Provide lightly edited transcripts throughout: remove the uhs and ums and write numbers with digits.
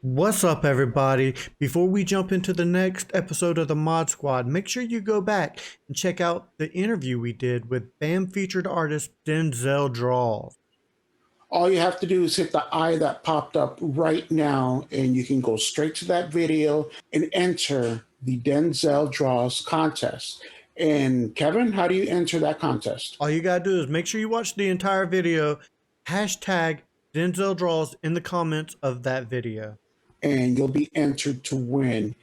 What's up, everybody? Before we jump into the next episode of the Mod Squad, make sure you go back and check out the interview we did with BAM featured artist Denzel Draws. All you have to do is hit the eye that popped up right now, and you can go straight to that video and enter the Denzel Draws contest. And Kevin, how do you enter that contest? All you gotta do is make sure you watch the entire video, hashtag Denzel Draws in the comments of that video. And you'll be entered to win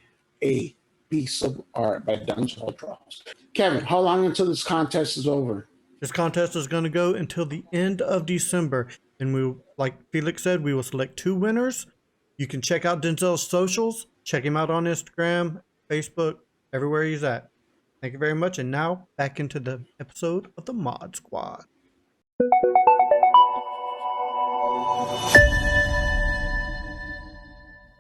a piece of art by Denzel Draws. Kevin, how long until this contest is over? This contest is going to go until the end of December. And we, like Felix said, we will select 2 winners. You can check out Denzel's socials. Check him out on Instagram, Facebook, everywhere he's at. Thank you very much. And now back into the episode of the Mod Squad.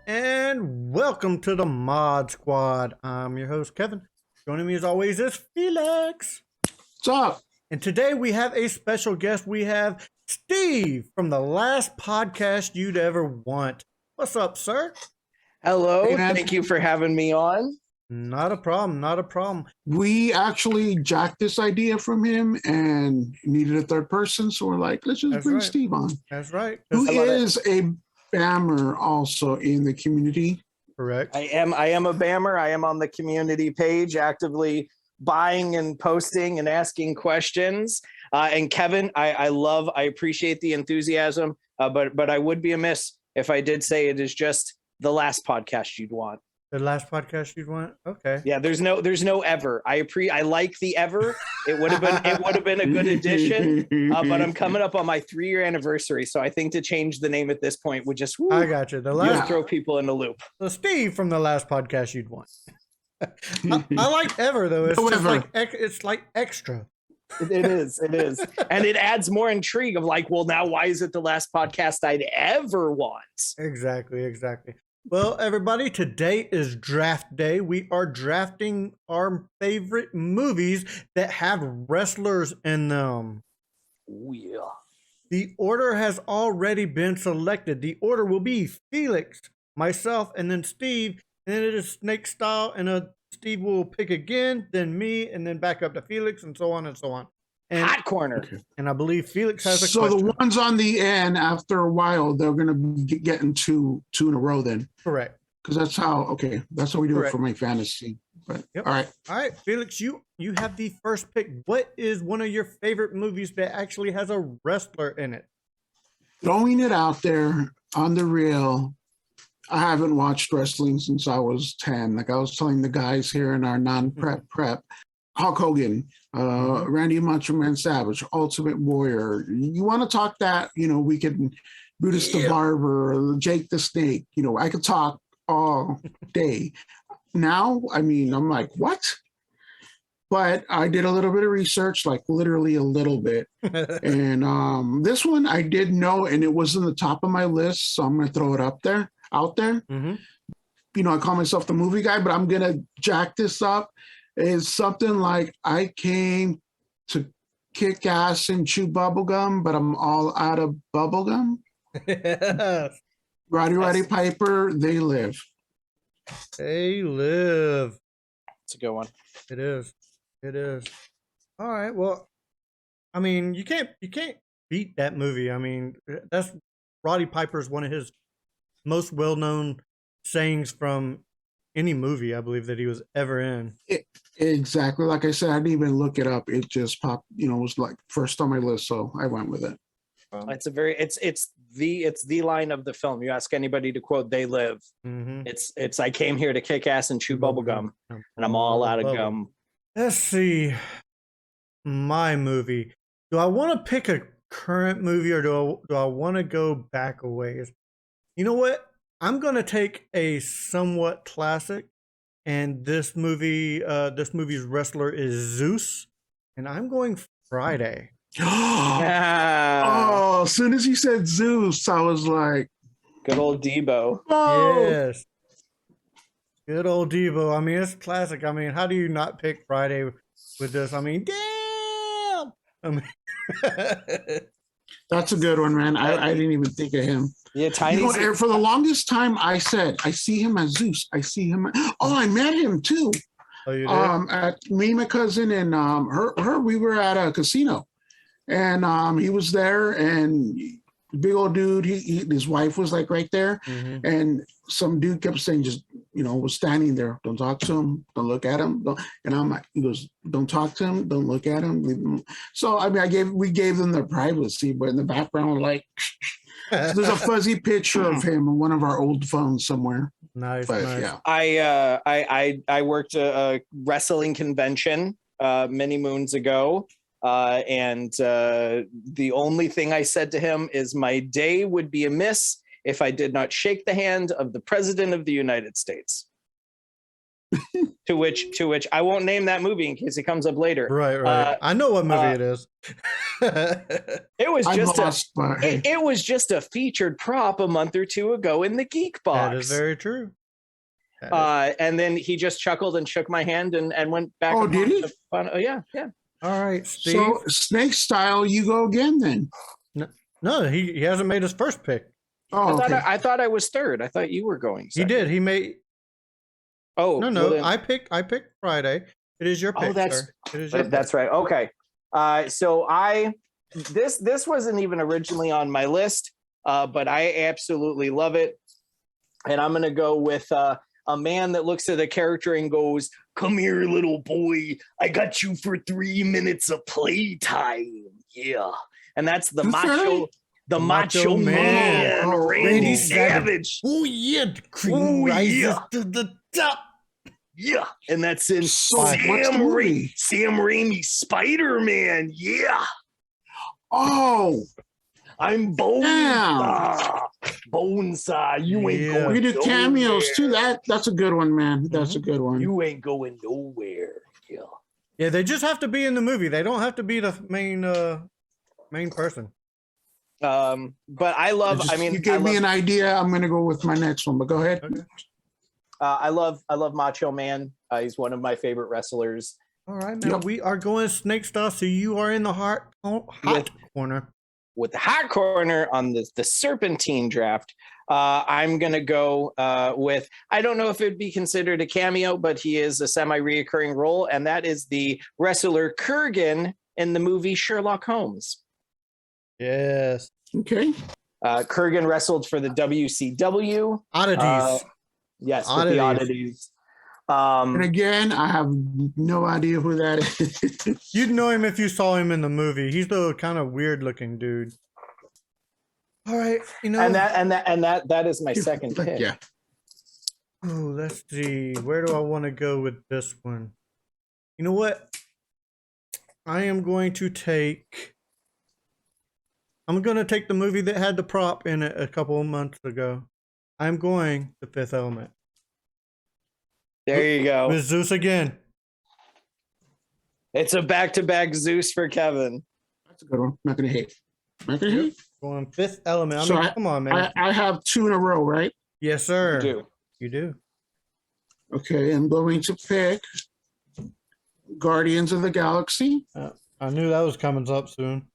And welcome to the Mod Squad. I'm your host, Kevin. Joining me as always is Felix. What's up? And today we have a special guest. We have Steve from the last podcast you'd ever want. What's up, sir? Hello. Hey, man. Thank you for having me on. Not a problem. Not a problem. We actually jacked this idea from him and needed a third person. So we're like, let's just That's bring right. Steve on. That's right. Who is a Bammer also in the community. Correct. I am a Bammer. I am on the community page actively buying and posting and asking questions. And Kevin, I appreciate the enthusiasm, but I would be amiss if I did say it is just the last podcast you'd want. The last podcast you'd want? Okay. Yeah, there's no ever. I like the ever. It would have been a good addition. But I'm coming up on my 3-year anniversary, so I think to change the name at this point would just I got you. The last throw people in a loop. So Steve from the last podcast you'd want. I like ever though. It's just like it's like extra. It is, and it adds more intrigue of like, well, now why is it the last podcast I'd ever want? Exactly. Well, everybody, today is draft day. We are drafting our favorite movies that have wrestlers in them. Oh, yeah. The order has already been selected. The order will be Felix, myself, and then Steve. And then it is snake style, and Steve will pick again, then me, and then back up to Felix, and so on and so on. And, Hot corner. Okay. And I believe Felix has a So question. the ones on the end, after a while, they're going to be getting two in a row then. Correct. Because that's how we do Correct. it for my fantasy. But Yep. all right. All right, Felix, you have the first pick. What is one of your favorite movies that actually has a wrestler in it? Throwing it out there on the real, I haven't watched wrestling since I was 10. Like I was telling the guys here in our non-prep Hulk Hogan, Randy Macho Man Savage, Ultimate Warrior. You want to talk that, we could Brutus the Barber, Jake the Snake. I could talk all day. Now, I'm like, what? But I did a little bit of research, like literally a little bit. And this one I did know, and it was in the top of my list. So I'm going to throw it out there. Mm-hmm. I call myself the movie guy, but I'm going to jack this up. It's something like I came to kick ass and chew bubblegum, but I'm all out of bubblegum. Roddy Piper, They Live. They Live. It's a good one. It is. All right. Well, you can't beat that movie. That's Roddy Piper's one of his most well-known sayings from any movie, I believe, that he was ever in. Exactly. Like I said, I didn't even look it up. It just popped, it was like first on my list, so I went with it. It's the line of the film. You ask anybody to quote "They Live," it's I came here to kick ass and chew bubblegum, and I'm all out of gum. Let's see. My movie. Do I want to pick a current movie, or do I want to go back a ways? You know what? I'm gonna take a somewhat classic, and this movie's wrestler is Zeus, and I'm going Friday. Oh, as soon as you said Zeus, I was like, good old Debo. Oh! Yes. Good old Debo. It's classic. How do you not pick Friday with this? Damn. That's a good one, man. I didn't even think of him. Yeah, Tiny. You know, for the longest time, I said, I see him as Zeus. I see him. Oh, I met him too. Oh, you did? At me, my cousin, and her. We were at a casino, and he was there, and big old dude. His wife was like right there, and some dude kept saying, just was standing there. Don't talk to him. Don't look at him. And I'm like, he goes, don't talk to him. Don't look at him. Leave him. So I mean, we gave them their privacy, but in the background, like. So there's a fuzzy picture of him on one of our old phones somewhere. Nice, But, nice. yeah. I worked a wrestling convention many moons ago, and the only thing I said to him is my day would be amiss if I did not shake the hand of the President of the United States. to which I won't name that movie in case it comes up later. Right. I know what movie it is. It was it was just a featured prop a month or two ago in the Geek Box. That is very true. And then he just chuckled and shook my hand and went back. Oh, did he? Oh, yeah. All right, Steve. So snake style, you go again then. No, he hasn't made his first pick. Oh, I thought I was third. I thought you were going second. He did. He made. Oh no! Well then... I picked Friday. It is your pick. Sir. It is your that's right. Okay. So this wasn't even originally on my list, but I absolutely love it, and I'm gonna go with a man that looks at a character and goes, "Come here, little boy. I got you for 3 minutes of playtime." Yeah, and that's the macho man, Randy Savage. Oh yeah, the cream rises to the top. Yeah, and that's in Sam Raimi's Spider-Man. Yeah. Oh, I'm Bonesaw. Bonesaw, you ain't going. We do cameos too. That's a good one, man. That's a good one. You ain't going nowhere. Yeah. Yeah, they just have to be in the movie. They don't have to be the main person. But I love. You gave me an idea. I'm gonna go with my next one. But go ahead. Okay. I love Macho Man. He's one of my favorite wrestlers. All right, now we are going snake style, so you are in the hot corner. With the hot corner on the Serpentine draft, I'm gonna go with. I don't know if it'd be considered a cameo, but he is a semi-reoccurring role, and that is the wrestler Kurgan in the movie Sherlock Holmes. Yes. Okay. Kurgan wrestled for the WCW. Oddities. Yes, with the Oddities. And again, I have no idea who that is. You'd know him if you saw him in the movie. He's the kind of weird looking dude. All right, and that is my second pick. Yeah. Oh, let's see. Where do I want to go with this one? You know what? I'm going to take the movie that had the prop in it a couple of months ago. I'm going The Fifth Element. There you go. With Zeus again. It's a back-to-back Zeus for Kevin. That's a good one. Not gonna hate. Going Fifth Element. Come on, man. I have two in a row, right? Yes, sir. You do. Okay, I'm going to pick Guardians of the Galaxy. I knew that was coming up soon.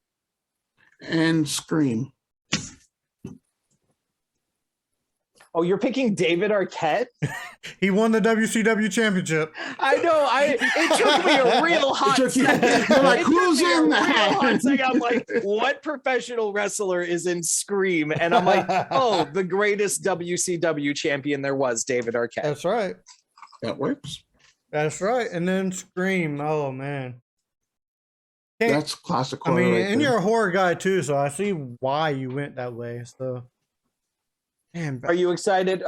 And Scream. Oh, you're picking David Arquette? He won the WCW championship. I know. It took me a real hot second. Like, who's in that? I'm like, what professional wrestler is in Scream? And I'm like, oh, the greatest WCW champion there was, David Arquette. That's right. That works. That's right. And then Scream. Oh, man. That's classic horror. I mean, and you're a horror guy too, so I see why you went that way. So, man, are you excited?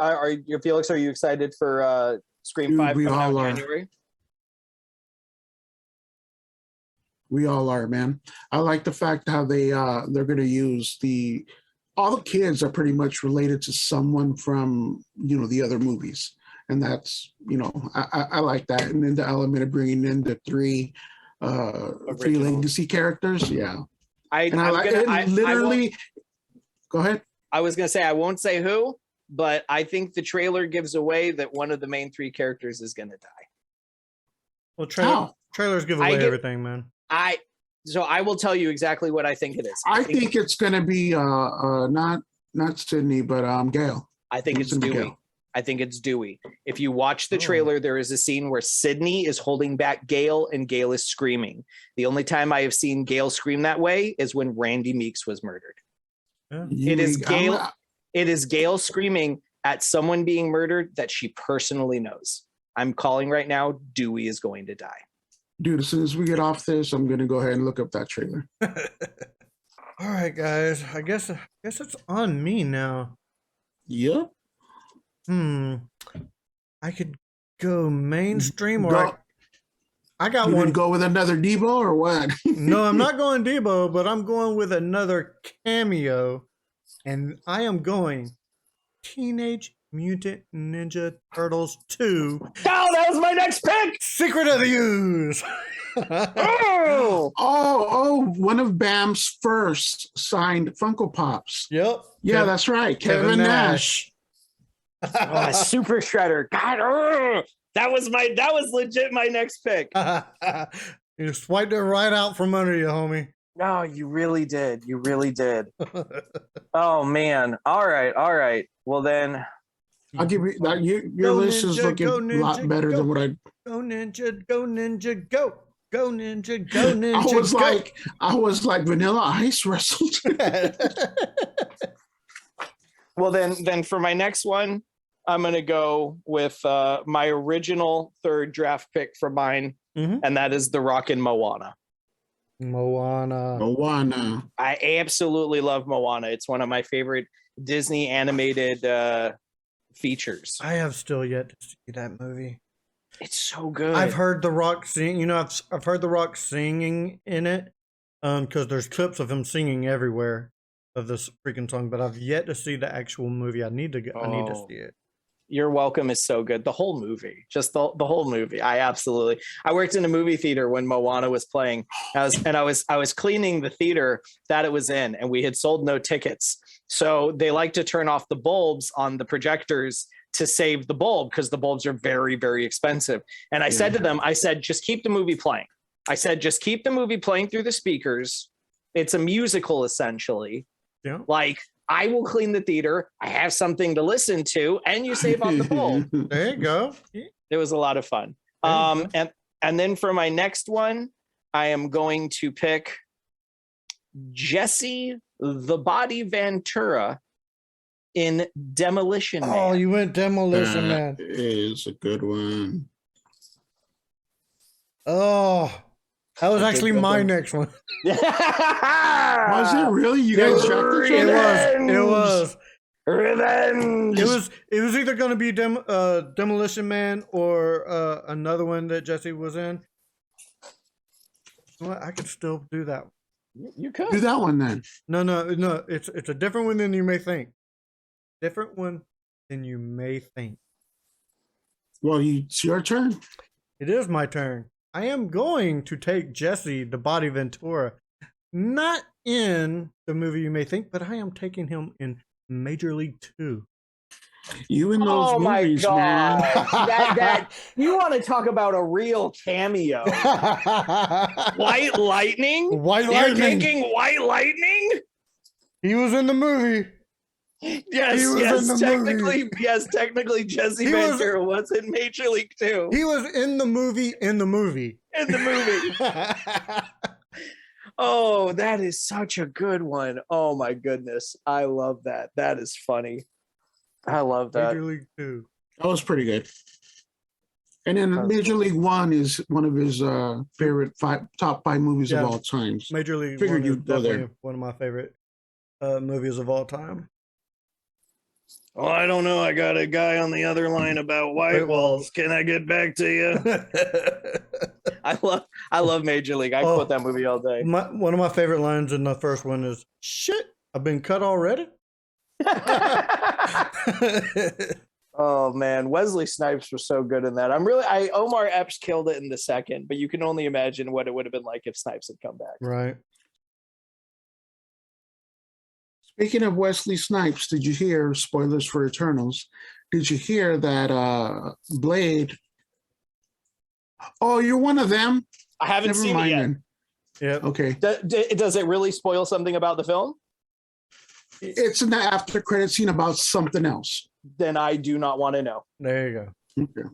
Felix? Are you excited for Scream 5 coming out in January? We all are, man. I like the fact how they're going to use all the kids are pretty much related to someone from the other movies, and that's I like that, and then the element of bringing in the three legacy characters. Yeah. Go ahead. I was going to say, I won't say who, but I think the trailer gives away that one of the main three characters is going to die. Well, trailers give away everything, man. So I will tell you exactly what I think it is. I think it's going to be not Sydney, but Gail. I think it's gonna be Dewey. Gail. I think it's Dewey. If you watch the trailer, there is a scene where Sydney is holding back Gail and Gail is screaming. The only time I have seen Gail scream that way is when Randy Meeks was murdered. Yeah. It is Gail. It is Gail screaming at someone being murdered that she personally knows. I'm calling right now. Dewey is going to die. Dude, as soon as we get off this, I'm going to go ahead and look up that trailer. All right, guys. I guess it's on me now. Yep. I could go mainstream, or I got you one. Go with another Debo or what? No, I'm not going Debo, but I'm going with another cameo, and I am going Teenage Mutant Ninja Turtles 2. Oh, that was my next pick. Secret of the Ooze. One of Bam's first signed Funko Pops. Yep. Yeah, that's right. Kevin Nash. Super Shredder. God, that was legit my next pick. You swiped it right out from under you, homie. No, you really did. You really did. Oh man. All right. Well then, I'll give you that. Your list is looking a lot better than what I. Go ninja, go ninja, go. Go ninja, go ninja. I was like Vanilla Ice wrestled. Well then for my next one, I'm gonna go with my original third draft pick for mine, and that is The Rock and Moana. Moana. I absolutely love Moana. It's one of my favorite Disney animated features. I have still yet to see that movie. It's so good. I've heard The Rock sing. You know, I've heard The Rock singing in it, because there's clips of him singing everywhere of this freaking song. But I've yet to see the actual movie. I need to see it. You're Welcome is so good. The whole movie, just the whole movie. I worked in a movie theater when Moana was playing. I was cleaning the theater that it was in, and we had sold no tickets. So they like to turn off the bulbs on the projectors to save the bulb, because the bulbs are very, very expensive. And I said to them, just keep the movie playing. I said, just keep the movie playing through the speakers. It's a musical, essentially. Yeah. Like, I will clean the theater. I have something to listen to, and you save on the bulb. There you go. It was a lot of fun. And then for my next one, I am going to pick Jesse the Body Ventura in Demolition Man. Oh, you went Demolition Man. Is a good one. Oh, that was actually my next one. Was it really? You guys tracked each other? It was. Revenge. It was either going to be Demolition Man or another one that Jesse was in. Well, I could still do that. You could do that one then. No. It's a different one than you may think. Different one than you may think. Well, it's your turn. It is my turn. I am going to take Jesse the Body Ventura, not in the movie you may think, but I am taking him in Major League 2. You in those movies, man. that you want to talk about a real cameo? White Lightning. You're taking White Lightning? He was in the movie. Yes, technically Jesse Ventura was in Major League 2. He was in the movie. Oh, that is such a good one. Oh my goodness. I love that. That is funny. I love that. Major League 2. That was pretty good. And then Major League 1 is one of his favorite top five movies of all time. Major League Figured 1 is you'd go definitely there. one of my favorite movies of all time. Well, I don't know. I got a guy on the other line about white walls. Can I get back to you? I love Major League. I quote that movie all day. One of my favorite lines in the first one is, "Shit, I've been cut already." Oh man, Wesley Snipes was so good in that. Omar Epps killed it in the second, but you can only imagine what it would have been like if Snipes had come back. Right. Speaking of Wesley Snipes, did you hear, spoilers for Eternals, did you hear that Blade, oh, you're one of them? I haven't seen it yet. Then. Yeah. Okay. Does it really spoil something about the film? It's an after credit scene about something else. Then I do not want to know. There you go. Okay.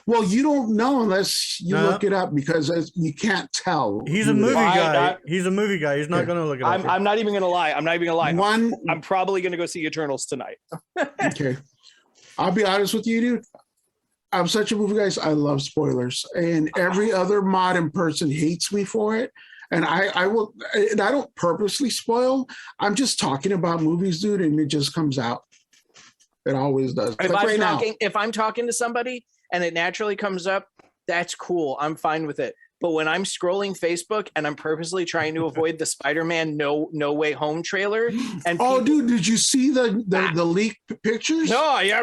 Well, you don't know unless you look it up because you can't tell. He's a movie guy. I- He's a movie guy. He's not going to look it up. I'm not even going to lie. I'm not even going to lie. One, I'm probably going to go see Eternals tonight. okay. I'll be honest with you, dude. I'm such a movie guy. I love spoilers, and every other modern person hates me for it. And I will. And I don't purposely spoil. I'm just talking about movies, dude, and it just comes out. It always does. If I'm talking to somebody and it naturally comes up, that's cool. I'm fine with it. But when I'm scrolling Facebook and I'm purposely trying to avoid the Spider-Man No Way Home trailer, and dude, did you see the leaked pictures? No, yeah,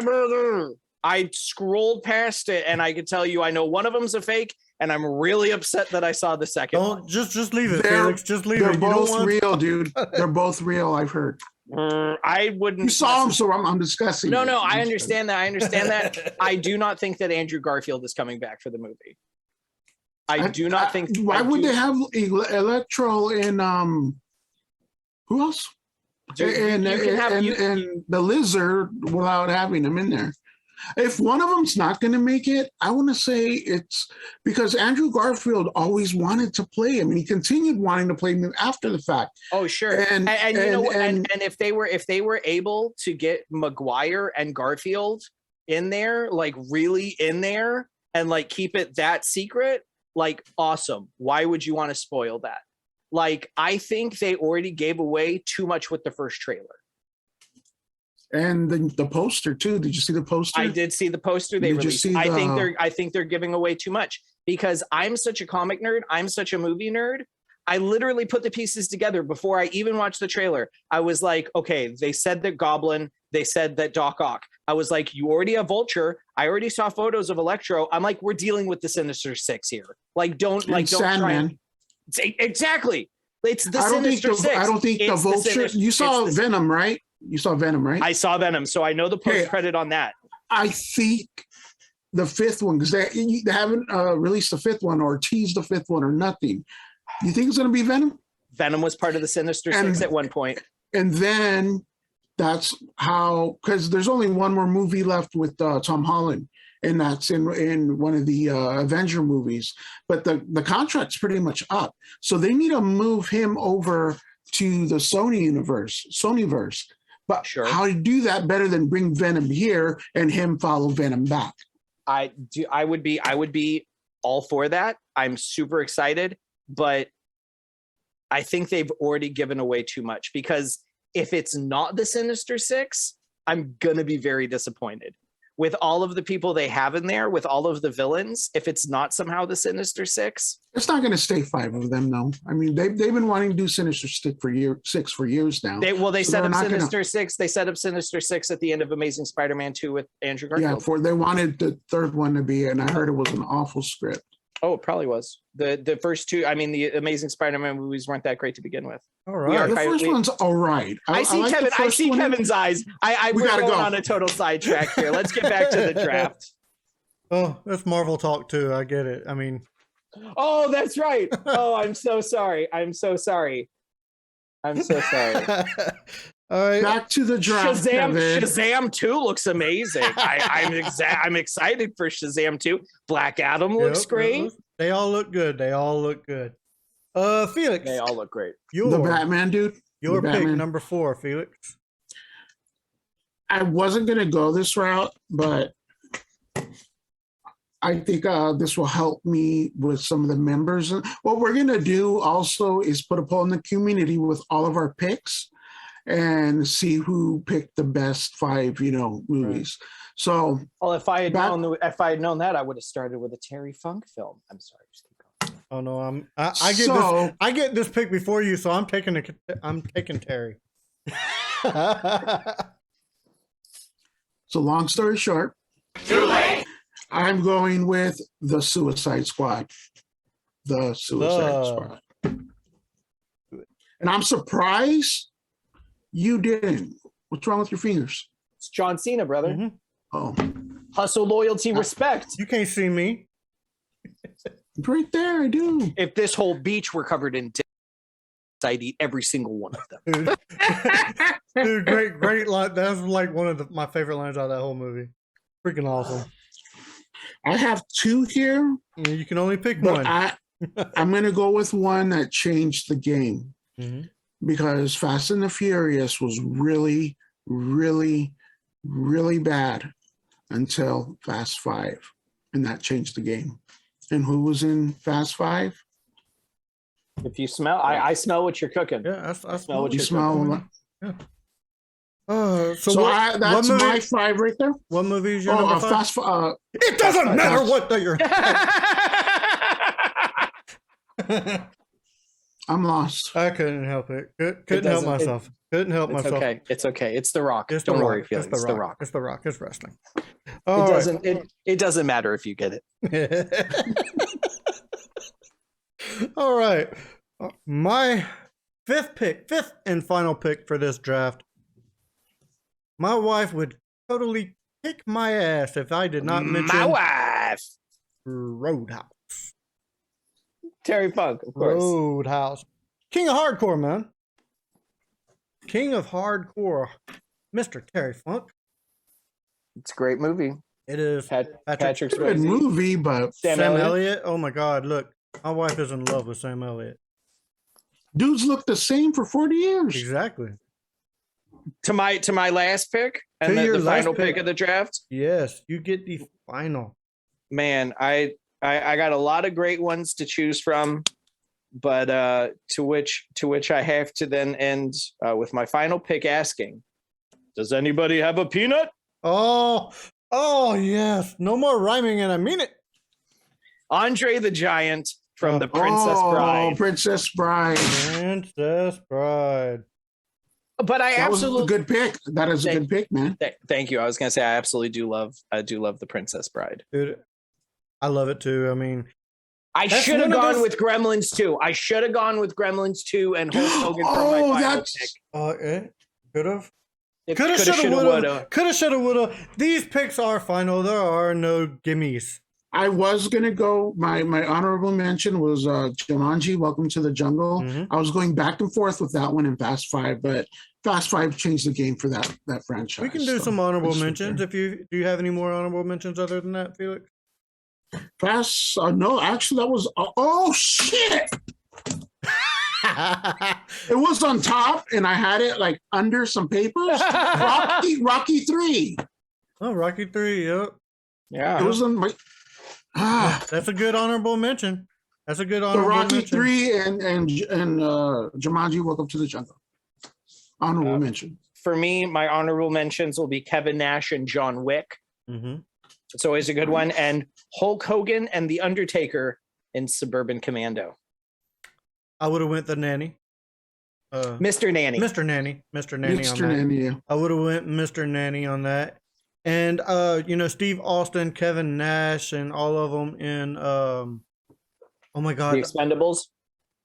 I scrolled past it, and I could tell you, I know one of them's a fake, and I'm really upset that I saw the second one. Just leave it, Felix. Just leave it. They're both real, dude. They're both real. I've heard. I wouldn't. You saw them, so I'm discussing. No, I understand that. I do not think that Andrew Garfield is coming back for the movie. I do not think. Why would they have Electro and who else? And the Lizard without having them in there? If one of them's not going to make it, I want to say it's because Andrew Garfield always wanted to play him, and he continued wanting to play him after the fact. Oh, sure. And if they were able to get Maguire and Garfield in there, like really in there, and like keep it that secret, like awesome. Why would you want to spoil that? Like, I think they already gave away too much with the first trailer. And the poster too. Did you see the poster? I did see the poster they released. I think they're giving away too much because I'm such a comic nerd. I'm such a movie nerd. I literally put the pieces together before I even watched the trailer. I was like, okay, they said that Goblin, they said that Doc Ock. I was like, you already have Vulture. I already saw photos of Electro. I'm like, we're dealing with the Sinister Six here. Like, don't Sandman. Try. Exactly. It's the Sinister Six. I don't think the Vulture. You saw Venom, right? You saw Venom, right? I saw Venom, so I know the post credit on that. I think the fifth one, because they haven't released the fifth one or teased the fifth one or nothing. You think it's going to be Venom? Venom was part of the Sinister Six at one point. And then that's how, because there's only one more movie left with Tom Holland, and that's in one of the Avenger movies. But the contract's pretty much up. So they need to move him over to the Sonyverse. But how to do that better than bring Venom here and him follow Venom back? I would be all for that. I'm super excited, but I think they've already given away too much, because if it's not the Sinister Six, I'm gonna be very disappointed. With all of the people they have in there, with all of the villains, if it's not somehow the Sinister Six, it's not going to stay five of them, though. I mean, they've been wanting to do Sinister Six for years now. They set up Sinister Six. They set up Sinister Six at the end of Amazing Spider-Man 2 with Andrew Garfield. Yeah, they wanted the third one to be, and I heard it was an awful script. Oh, it probably was. The first two, I mean, the Amazing Spider-Man movies weren't that great to begin with. All right. The first one's all right. I see Kevin's eyes. We're going on a total sidetrack here. Let's get back to the draft. Oh, that's Marvel talk too. I get it. I mean. Oh, that's right. Oh, I'm so sorry. All right. Back to the draft. Shazam 2 looks amazing. I'm excited for Shazam 2. Black Adam looks great. They all look good. Felix. They all look great. The Batman dude. Your pick number 4, Felix. I wasn't gonna go this route, but I think this will help me with some of the members. What we're gonna do also is put a poll in the community with all of our picks and see who picked the best 5, movies. Right. So, well, if I had known that, I would have started with a Terry Funk film. I'm sorry, just keep going. Oh no, I get this pick before you, so I'm taking Terry. So, long story short, too late. I'm going with the Suicide Squad. The Suicide Squad. And I'm surprised you didn't. What's wrong with your fingers? It's John Cena, brother. Mm-hmm. Oh. Hustle, loyalty, respect. You can't see me. Right there, I do. If this whole beach were covered in I'd eat every single one of them. Dude, great line. That's like one of my favorite lines out of that whole movie. Freaking awesome. I have two here, You can only pick but one. I'm going to go with one that changed the game Mm-hmm. because Fast and the Furious was really, really, really bad until Fast 5, and that changed the game. And who was in Fast 5? If you smell, I smell what you're cooking. Yeah, I smell what You you're smell. Yeah. That's what movie, my 5 right there. What movie is your number 5? Fast. It doesn't matter what that you're. I'm lost. I couldn't help it. Couldn't help myself. Couldn't help myself. Okay. It's okay. It's The Rock. It's Don't the worry, Rock. Felix. It's The Rock. It's The Rock. It's wrestling. It doesn't matter if you get it. All right. My fifth and final pick for this draft. My wife would totally kick my ass if I did not mention my wife. Roadhouse. Terry Funk, of course. Roadhouse. King of hardcore, man. King of hardcore. Mr. Terry Funk. It's a great movie. It is. Patrick Good Swayze. movie, but Sam Elliott. Oh my God! Look, my wife is in love with Sam Elliott. dudes look the same for 40 years. Exactly. To my last pick and To your the last final pick. pick of the draft. Yes, you get the final. Man, I got a lot of great ones to choose from, but to which I have to then end with my final pick asking, does anybody have a peanut? Oh yes. No more rhyming, and I mean it. Andre the Giant from The Princess Bride. Princess Bride. Princess Bride. But I That was a absolutely good pick. That is a good pick, man. Thank you. I was gonna say I absolutely do love The Princess Bride. Dude, I love it too. I mean, I That's should have one of gone those- with Gremlins 2. I should have gone with Gremlins 2 and Hulk Hogan for my final pick. Could have. It Coulda, coulda, shoulda, shoulda, woulda. woulda. Coulda, shoulda, woulda. These picks are final. There are no gimmies. I was gonna go. My honorable mention was Jumanji: Welcome to the Jungle. Mhm. I was going back and forth with that one and Fast 5, but Fast 5 changed the game for that franchise. We can do so some honorable it's mentions. okay. Do you have any more honorable mentions other than that, Felix? Fast. No, actually, that was. Oh shit! It was on top, and I had it like under some papers. Rocky 3. Oh, Rocky 3. Yep. Yeah. It was on my. That's a good honorable mention. That's a good The honorable Rocky mention. 3 and Jumanji: Welcome to the Jungle. Honorable mention. For me, my honorable mentions will be Kevin Nash and John Wick. Mm-hmm. It's always a good one. And Hulk Hogan and The Undertaker in Suburban Commando. I would have went the nanny. Mr. Nanny. Mr. Nanny. Mr. Nanny on Mr. that. Nanny. I would have went Mr. Nanny on that. And Steve Austin, Kevin Nash, and all of them in oh my God. The Expendables.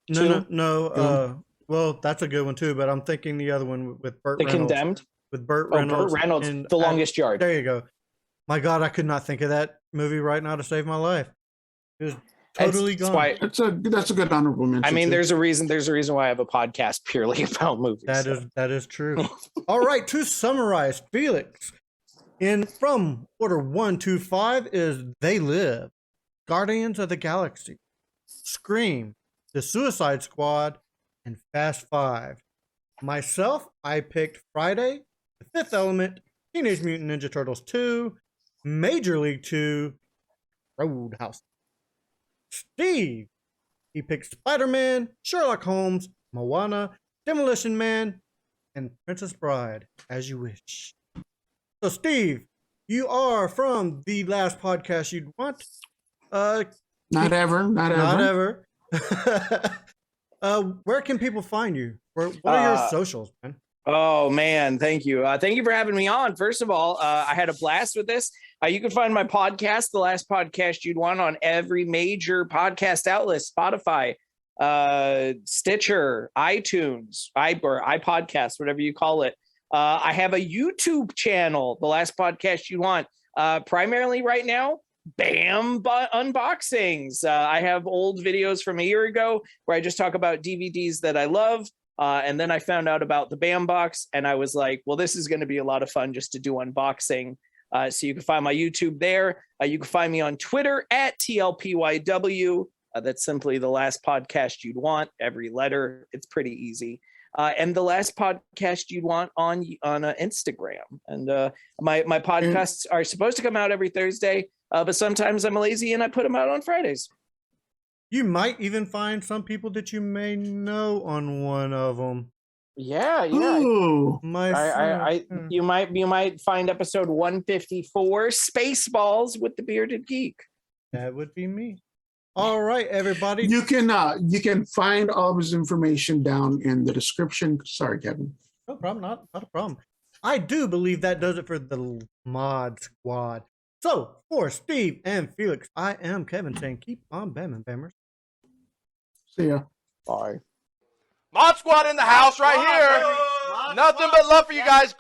No. Well, that's a good one too, but I'm thinking the other one with Burt The Reynolds. Condemned. With Burt Oh, Reynolds. Burt Reynolds. and- The Longest Yard. There you go. My God, I could not think of that movie right now to save my life. It was totally It's gone. why- That's a good honorable mention. I mean, too. there's a reason why I have a podcast purely about movies. That is true. All right, to summarize, Felix, from order 1 to 5 is They Live, Guardians of the Galaxy, Scream, The Suicide Squad, and Fast 5. Myself, I picked Friday, The Fifth Element, Teenage Mutant Ninja Turtles 2, Major League 2, Roadhouse. Steve, he picked Spider-Man, Sherlock Holmes, Moana, Demolition Man, and Princess Bride, as you wish. So, Steve, you are from the last podcast you'd want. Not ever. Where can people find you? What are your socials, man? Oh man, thank you. Thank you for having me on. First of all, I had a blast with this. You can find my podcast, The Last Podcast You'd Want, on every major podcast outlet: Spotify, Stitcher, iTunes, iPodcast, whatever you call it. I have a YouTube channel, The Last Podcast You Want. Primarily right now, unboxings. I have old videos from a year ago where I just talk about DVDs that I love. And then I found out about the BAM box, and I was like, well, this is going to be a lot of fun just to do unboxing. So you can find my YouTube there. You can find me on Twitter at TLPYW. That's simply the last podcast you'd want. Every letter. It's pretty easy. And the last podcast you'd want on Instagram. And my podcasts are supposed to come out every Thursday, but sometimes I'm lazy and I put them out on Fridays. You might even find some people that you may know on one of them. Yeah. Ooh. You might find episode 154, Spaceballs with the Bearded Geek. That would be me. All right, everybody. You can find all of his information down in the description. Sorry, Kevin. No problem. Not a problem. I do believe that does it for the Mod Squad. So, for Steve and Felix, I am Kevin saying keep on bamming, bammers. See ya. Bye. Mod Squad in the house right here. Nothing but love for you guys.